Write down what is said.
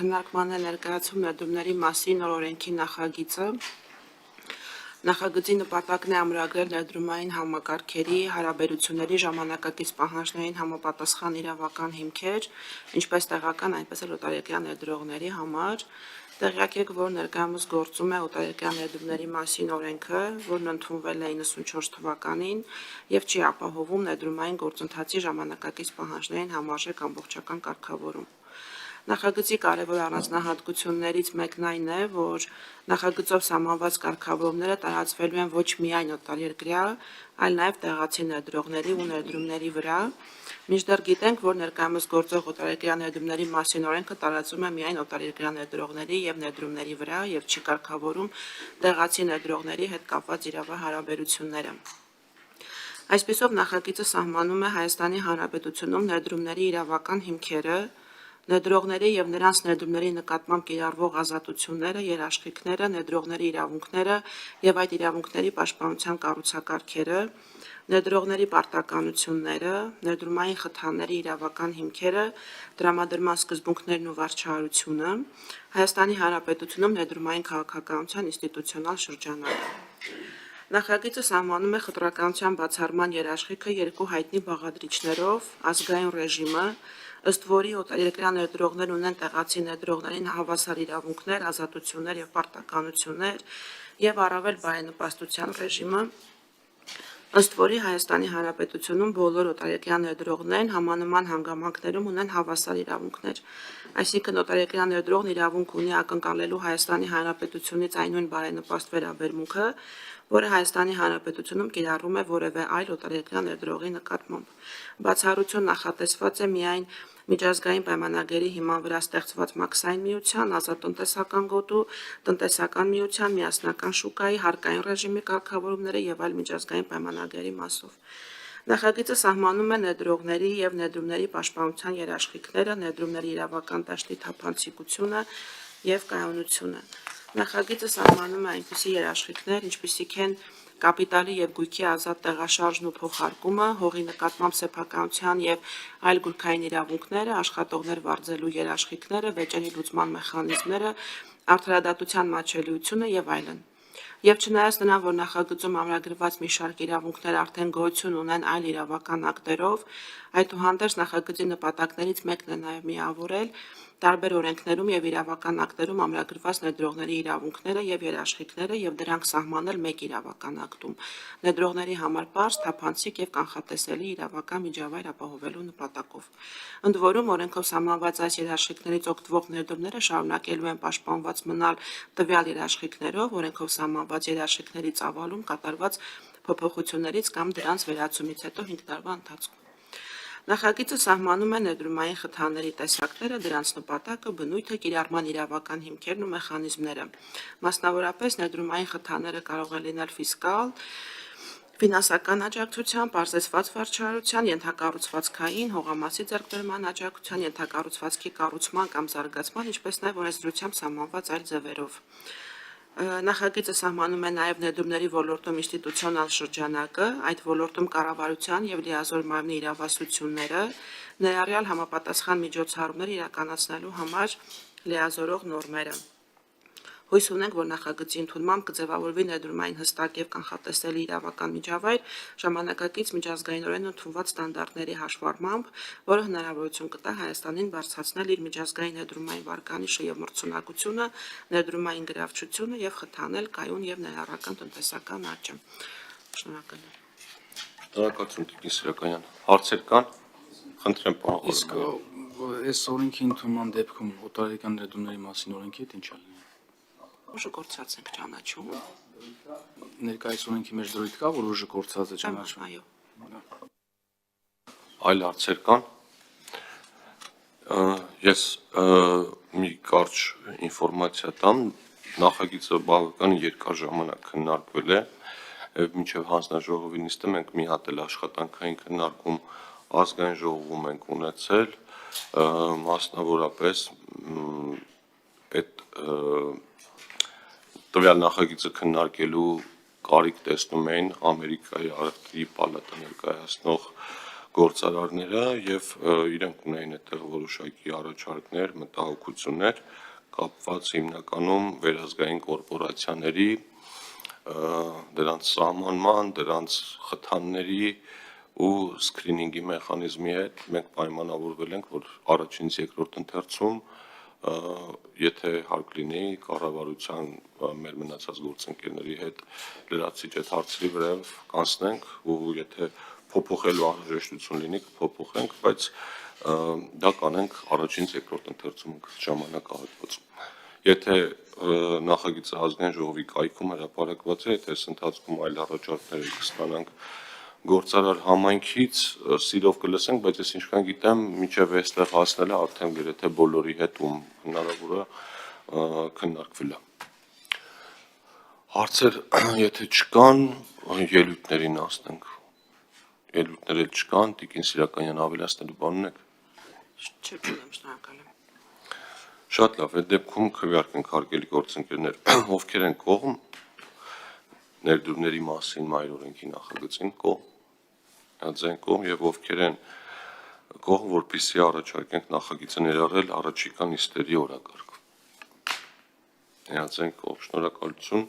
Քննարկման է ներկայացում ներդրումների մասին նոր օրենքի նախագիծը։ Նախագծի նպատակն է ամրագրել ներդրումային համակարգերի հարաբերությունների ժամանակակից պահանջներին համապատասխան իրավական հիմքեր, ինչպես տեղական, այնպես էլ օտարերկրյա ներդրողների համար։ Տեղյակ եք, որ ներկայումս գործում է օտարերկրյա ներդրումների մասին օրենքը, որն ընդունվել է 94 թվականին եւ չի ապահովում ներդրումային գործընթացի ժամանակակից պահանջներին համարժեք ամբողջական կարգավորում։ Նախագծի կարևոր առանձնահատկություններից մեկն այն է, որ նախագծով սահմանված կարգավորումները տարածվելու են ոչ միայն օտարերկրյա, այլ նաև տեղացի ներդրողների ու ներդրումների վրա, մինչդեռ գիտենք, որ ներկայումս գործող օտարերկրյա ներդրումների մասին օրենքը տարածվում է միայն օտարերկրյա ներդրողների եւ ներդրումների վրա եւ չի կարգավորում տեղացի ներդրողների հետ կապված իրավահարաբերությունները։ Այսպիսով նախագիծը սահմանում է Հայաստանի Հանրապետությունում ներդրումների իրավական հիմքերը, ներդրողների եւ նրանց ներդրումների նկատմամբ կիրառվող ազատությունները, երաշխիքները, ներդրողների իրավունքները եւ այդ իրավունքների պաշտպանության կառուցակարգերը, ներդրողների պարտականությունները, ներդրումային խթանների իրավական հիմքերը, տրամադրման սկզբունքներն ու վարչահարությունը, Հայաստանի Հանրապետությունում ներդրումային քաղաքականության ինստիտուցիոնալ շրջանակը։ Նախագիծը սահմանում է խտրականության բացառման երաշխիքը երկու հայտնի բաղադրիչներով, ազգային ռեժիմը, ըստ որի օտարերկրյա ներդրողներ ունեն տեղացի ներդրողներին հավասար իրավունքներ, ազատություններ եւ պարտականություններ եւ առավել բարենպաստության ռեժիմը, ըստ որի Հայաստանի Հանրապետությունում բոլոր օտարերկրյա ներդրողներն համանման հանգամանքներում ունեն հավասար իրավունքներ, այսինքն օտարերկրյա ներդրողն իրավունք ունի ակնկալելու Հայաստանի Հանրապետությունից այն նույն բարենպաստ վերաբերմունքը, որը Հայաստանի Հանրապետությունում կիրառվում է որևէ այլ օտարերկրյա ներդրողի նկատմամբ։ Բացառություն նախատեսված է միայն միջազգային պայմանագրերի հիման վրա ստեղծված մաքսային միության, ազատ տնտեսական գոտու, տնտեսական միության, միասնական շուկայի, հարկային ռեժիմի կարգավորումները եւ այլ միջազգային պայմանագրերի մասով։ Նախագիծը սահմանում է ներդրողների եւ ներդրումների պաշտպանության երաշխիքները, ներդրումների իրավական դաշտի թափանցիկությունը եւ կայունությունը։ Նախագիծը սահմանում է այնպիսի երաշխիքներ, ինչպիսիք են կապիտալի եւ գույքի ազատ տեղաշարժն ու փոխարկումը, հողի նկատմամբ սեփականության եւ այլ գույքային իրավունքները, աշխատողներ վարձելու երաշխիքները, վեճերի լուծման մեխանիզմները, արդարադատության մատչելիությունը եւ այլն։ Եվ չնայած նրան, որ նախագծում ամրագրված մի շարք իրավունքներ արդեն գոյություն ունեն այլ իրավական ակտերով, այդուհանդերձ նախագծի նպատակներից մեկն է նաև միավորել տարբեր օրենքներում եւ իրավական ակտերում ամրագրված ներդրողների իրավունքները եւ երաշխիքները եւ դրանք սահմանել մեկ իրավական ակտում, ներդրողների համար պարզ, թափանցիկ եւ կանխատեսելի իրավական միջավայր ապահովելու նպատակով։ Ընդ որում, օրենքով սահմանված այս երաշխիքներից օգտվող ներդրումները շարունակելու են պաշտպանված մնալ տվյալ երաշխիքներով, օրենքով սահմանված երաշխիքների ծավալում կատարված փոփոխություններից կամ դրանց վերացումից հետո 5 տարվա ընթացքում։ Նախագիծը սահմանում է ներդրումային խթանների տեսակները, դրանց նպատակը, բնույթը, կիրառման իրավական հիմքերն ու մեխանիզմները։ Մասնավորապես ներդրումային խթանները կարող են լինել ֆիսկալ, ֆինանսական աջակցության, պարզեցված վարչահարության, ենթակառուցվածքային, հողամասի ձեռքբերման աջակցության, ենթակառուցվածքի կառուցման կամ զարգացման, ինչպես նաև օրենսդրությամբ սահմանված այլ ձևերով։ Նախագիծը սահմանում է նաև ներդրումների ոլորտում ինստիտուցիոնալ շրջանակը, այդ ոլորտում կառավարության եւ լիազոր մարմնի իրավասությունները, ներառյալ համապատասխան միջոցառումներ իրականացնելու համար լիազորող նորմերը։ Հույս ունենք, որ նախագծի ընդունմամբ կձևավորվի ներդրումային հստակ եւ կանխատեսելի իրավական միջավայր ժամանակակից միջազգայինորեն ընդունված ստանդարտների հաշվառմամբ, որը հնարավորություն կտա Հայաստանին բարձրացնել իր միջազգային ներդրումային վարկանիշը եւ մրցունակությունը, ներդրումային գրավչությունը եւ խթանել կայուն եւ ներառական տնտեսական աճը։ Շնորհակալ եմ։ Շնորհակալություն Տիկին Սիրականյան։ Հարցեր կան։ Խնդրեմ պարոն Իսկ այս օրենքի ընդունման դեպքում օտարերկրյա ներդրումների մասին օրենքի հետ ինչ է լինի։ Ուժը գործած ենք ճանաչում։ Ներկայիս օրենքի մեջ դրույթ կա, որ ուժը գործած է ճանաչում։ Այո։ այլ հարցեր կան։ Ես մի կարճ ինֆորմացիա տամ, նախագիծը բավական երկար ժամանակ քննարկվել է, մինչև հանձնաժողովի նիստը մենք մի հատ էլ աշխատանքային քննարկում ազգային ժողովում ենք ունեցել, մասնավորապես այդ տվյալ նախագիծը քննարկելու կարիք տեսնում էին Ամերիկայի առևտրի պալատը ներկայացնող գործարարները եւ իրենք ունեին այդտեղ որոշակի առաջարկներ, մտահոգություններ կապված հիմնականում վերազգային կորպորացիաների դրանց սահմանման, դրանց խթանների ու սկրինինգի մեխանիզմի հետ մենք պայմանավորվել ենք, որ առաջինից երկրորդ ընթերցում եթե հարկ լինի կառավարության մեր մնացած գործընկերների հետ լրացիչ այդ հարցերի վրայով կանցնենք ու եթե փոփոխելու անհրաժեշտություն լինի կփոփոխենք, բայց դա կանենք առաջինից երկրորդ ընթերցում ժամանակահատվածում։ Եթե նախագիծը ազգային ժողովի կայքում հրապարակված է, եթե այս ընթացքում այլ առաջարկներ կստանանք գործարար համայնքից սիրով կլսենք, բայց ես ինչքան գիտեմ, մինչև այստեղ հասնելը արդեն գրեթե բոլորի հետ ում հնարավոր է քննարկվել է։ Հարցեր, եթե չկան, ելույթներին ասնենք։ Ելույթներ էլ չկան, Տիկին Սիրականյան ավելացնելու բան ունեք։ Չունեմ, շնորհակալ եմ։ Շատ լավ, այդ դեպքում քվեարկենք հարգելի գործընկերներ, ովքեր են կողմ ներդրումների մասին մայր օրենքի նախագծին կողմ, ձեն կողմ եւ ովքեր են կողմ, որպեսզի առաջարկենք նախագիծը ներառել առաջիկա նիստերի օրակարգ։ Ձեն կողմ, շնորհակալություն,